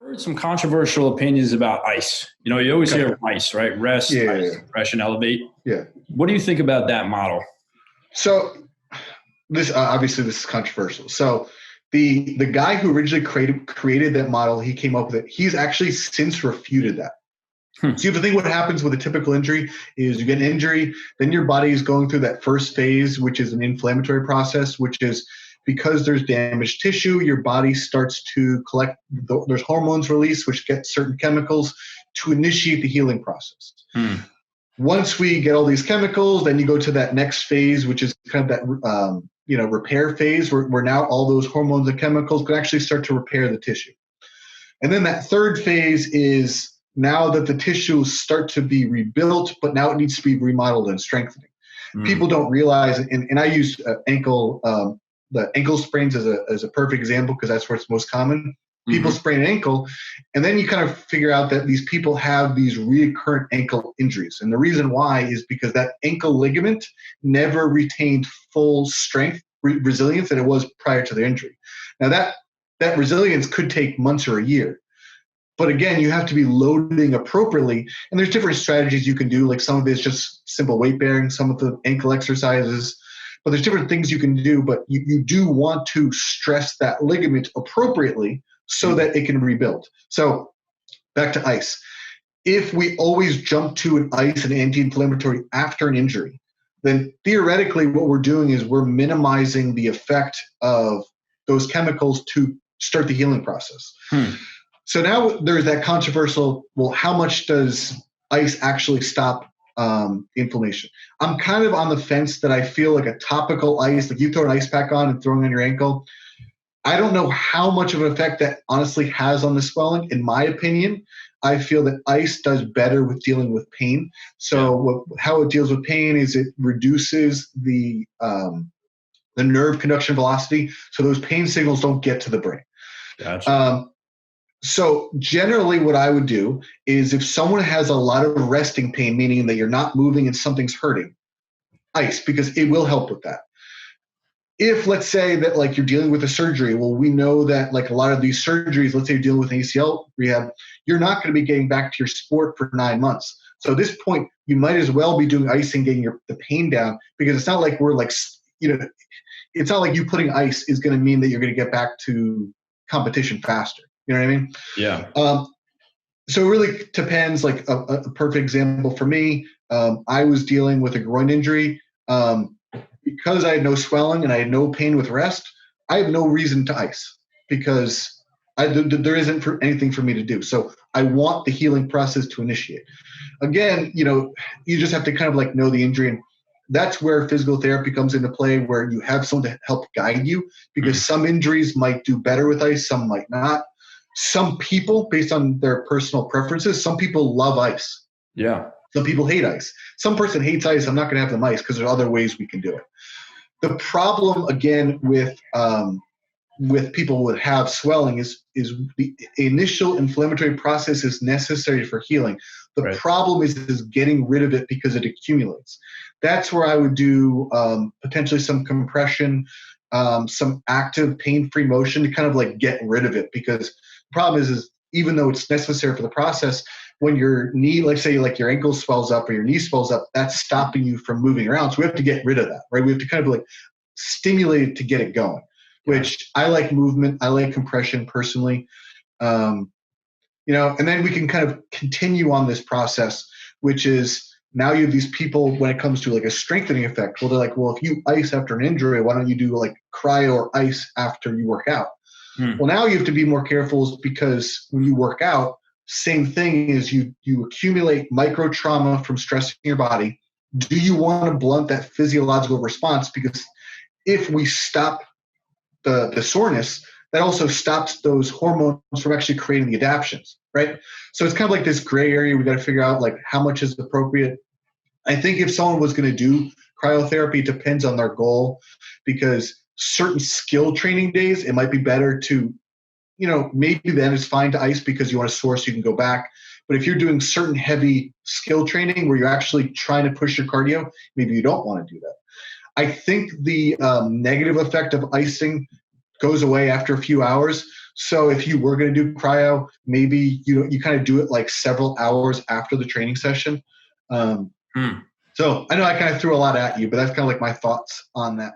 heard some controversial opinions about ice. You know, you always hear ice, right? Rest, ice, compression, elevate. Yeah. What do you think about that model? So this obviously this is controversial. So the guy who originally created that model, he came up with it. He's actually since refuted that. So you have to think what happens with a typical injury is you get an injury, then your body is going through that first phase, which is an inflammatory process, which is because there's damaged tissue, your body starts to collect, there's hormones released, which get certain chemicals to initiate the healing process. Once we get all these chemicals, then you go to that next phase, which is kind of that repair phase where now all those hormones and chemicals can actually start to repair the tissue. And then that third phase is now that the tissues start to be rebuilt, but now it needs to be remodeled and strengthening. People don't realize, and I use the ankle sprains as a perfect example because that's where it's most common. People sprain an ankle, and then you kind of figure out that these people have these recurrent ankle injuries. And the reason why is because that ankle ligament never retained full strength, resilience that it was prior to the injury. Now that resilience could take months or a year. But again, you have to be loading appropriately. And there's different strategies you can do. Like some of it is just simple weight bearing, some of the ankle exercises. But there's different things you can do. But you do want to stress that ligament appropriately so that it can rebuild. So back to ice. If we always jump to an ice and anti-inflammatory after an injury, then theoretically what we're doing is we're minimizing the effect of those chemicals to start the healing process. So now there's that controversial, well, how much does ice actually stop inflammation? I'm kind of on the fence that I feel like a topical ice, like you throw an ice pack on and throwing on your ankle, I don't know how much of an effect that honestly has on the swelling. In my opinion, I feel that ice does better with dealing with pain. So how it deals with pain is it reduces the nerve conduction velocity, so those pain signals don't get to the brain. Gotcha. So generally what I would do is if someone has a lot of resting pain, meaning that you're not moving and something's hurting, ice, because it will help with that. If let's say that like you're dealing with a surgery, well, we know that like a lot of these surgeries, let's say you're dealing with an ACL rehab, you're not going to be getting back to your sport for 9 months. So at this point, you might as well be doing ice and getting the pain down, because it's not like we're like, it's not like you putting ice is going to mean that you're going to get back to competition faster. You know what I mean? Yeah. So it really depends. Like a perfect example for me, I was dealing with a groin injury. Because I had no swelling and I had no pain with rest, I have no reason to ice because there isn't anything for me to do. So I want the healing process to initiate. Again, you just have to kind of like know the injury, and that's where physical therapy comes into play, where you have someone to help guide you, because some injuries might do better with ice, some might not. Some people, based on their personal preferences, some people love ice. Yeah. Some people hate ice. Some person hates ice. I'm not going to have them ice because there's other ways we can do it. The problem, again, with people who have swelling is the initial inflammatory process is necessary for healing. The problem is getting rid of it because it accumulates. That's where I would do potentially some compression, some active pain-free motion to kind of like get rid of it, because the problem is even though it's necessary for the process, when your knee, like say like your ankle swells up or your knee swells up, that's stopping you from moving around. So we have to get rid of that, right? We have to kind of like stimulate it to get it going, which I like movement. I like compression personally. And then we can kind of continue on this process, which is now you have these people when it comes to like a strengthening effect. Well, they're like, well, if you ice after an injury, why don't you do like cryo or ice after you work out? Well, now you have to be more careful because when you work out, same thing is you accumulate micro trauma from stressing your body. Do you want to blunt that physiological response? Because if we stop the soreness, that also stops those hormones from actually creating the adaptions, right? So it's kind of like this gray area. We got to figure out like how much is appropriate. I think if someone was going to do cryotherapy, it depends on their goal, because certain skill training days, it might be better to, maybe then it's fine to ice because you want to source, you can go back. But if you're doing certain heavy skill training where you're actually trying to push your cardio, maybe you don't want to do that. I think the negative effect of icing goes away after a few hours. So if you were going to do cryo, maybe you kind of do it like several hours after the training session. So I know I kind of threw a lot at you, but that's kind of like my thoughts on that.